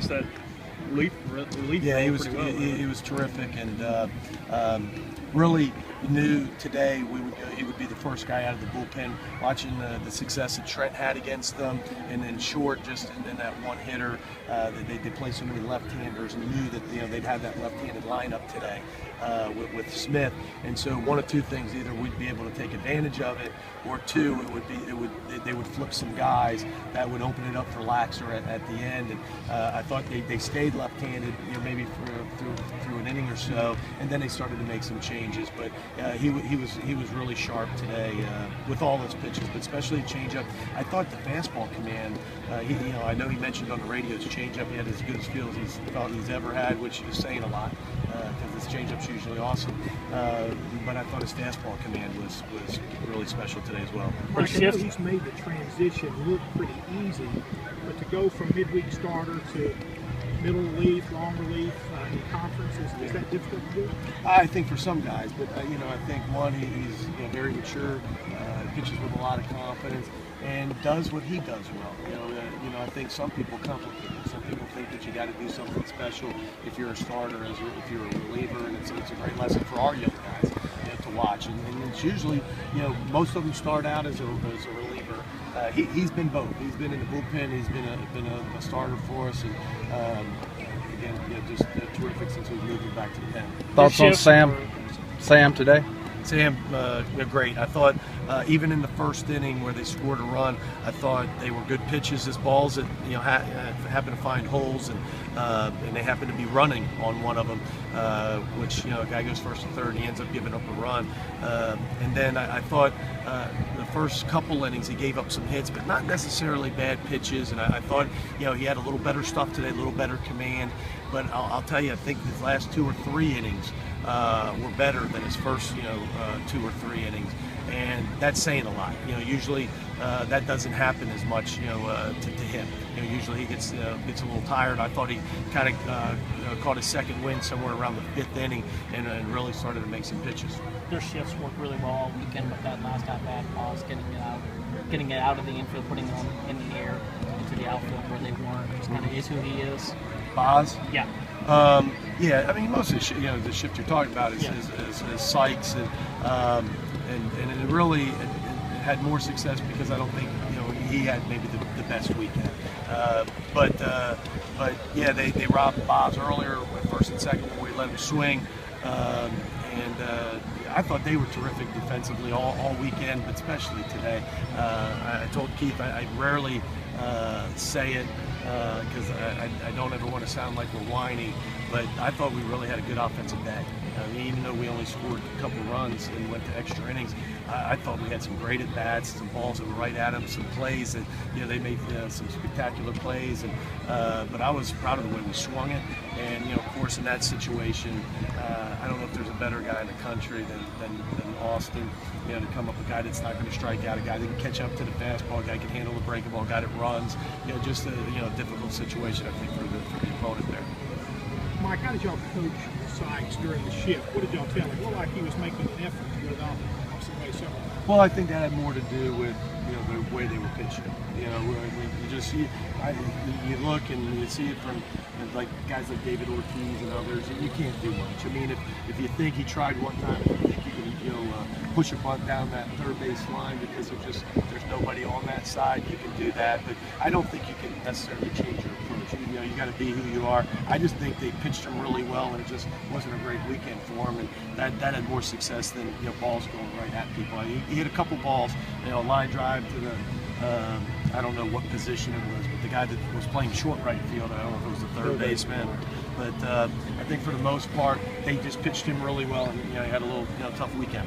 replaced that relief yeah, he was pretty well. he was terrific, and really knew today he would be the first guy out of the bullpen. Watching the success that Trent had against them, and then Short just in that one hitter, they play so many left-handers, and knew that they'd have that left-handed lineup today with Smith. And so one of two things: either we'd be able to take advantage of it, or two, they would flip some guys that would open it up for Laxer at the end. And I thought they stayed left-handed, maybe through an inning or so, and then they started to make some changes. But he was really sharp today with all his pitches, but especially changeup. I thought the fastball command. I know he mentioned on the radio his changeup. He had as good a feel as he's ever had, which is saying a lot because his changeup's usually awesome. But I thought his fastball command was really special today as well. Mike, I know he's made the transition look pretty easy, but to go from midweek starter to middle relief, long relief in conference, is that difficult to do? I think for some guys, but I think one, he's very mature, pitches with a lot of confidence, and does what he does well. I think some people complicate it. Some people think that you got to do something special if you're a starter, if you're a reliever, and it's a great lesson for our young guys to watch. And it's usually, most of them start out as a reliever. He's been both. He's been in the bullpen. He's been a starter for us, and again, just terrific since we moved him back to the pen. Thoughts on Sam today? Sam, great. I thought even in the first inning where they scored a run, I thought they were good pitches. His balls that happened to find holes, and they happened to be running on one of them, which a guy goes first and third, and he ends up giving up a run. And then I thought the first couple innings he gave up some hits, but not necessarily bad pitches. And I thought he had a little better stuff today, a little better command. But I'll tell you, I think his last 2 or 3 innings were better than his first 2 or 3 innings, and that's saying a lot. Usually that doesn't happen as much to him. Usually he gets a little tired. I thought he kind of caught his second wind somewhere around the 5th inning and really started to make some pitches. Their shifts worked really well all weekend with that last at-bat pause, getting it out of the infield, putting it in the air into the outfield where they weren't. Just kind of is who he is. Boz? Yeah. Yeah, I mean, most of the shift you're talking about is Sykes, and it really had more success because I don't think he had maybe the best weekend. But yeah, they robbed Boz earlier with first and second when we let him swing, and I thought they were terrific defensively all weekend, but especially today. I told Keith I rarely say it because I don't ever want to sound like we're whiny, but I thought we really had a good offensive day. Even though we only scored a couple runs and went to extra innings, I thought we had some great at-bats, some balls that were right at them, some plays that they made some spectacular plays, and but I was proud of the way we swung it. And of course, in that situation, I don't know if there's a better guy in the country than Austin. To come up with a guy that's not going to strike out, a guy that can catch up to the fastball, a guy that can handle the breaking ball, a guy that runs. Just a difficult situation, I think, for the opponent there. Mike, how did y'all coach Sykes during the shift? What did y'all tell him? It looked like he was making an effort to go down the way several times. Well, I think that had more to do with the way they were pitching. You look and you see it from like guys like David Ortiz and others, and you can't do much. I mean, if you think he tried one time, if you think you can push a bunt down that third base line because there's nobody on that side, you can do that. But I don't think you can necessarily change your approach. You got to be who you are. I just think they pitched him really well, and it just wasn't a great weekend for him. And that had more success than balls going right at people. He hit a couple balls, line drive to the I don't know what position it was, but the guy that was playing short right field, I don't know if it was the third baseman, but I think for the most part they just pitched him really well, and he had a little tough weekend.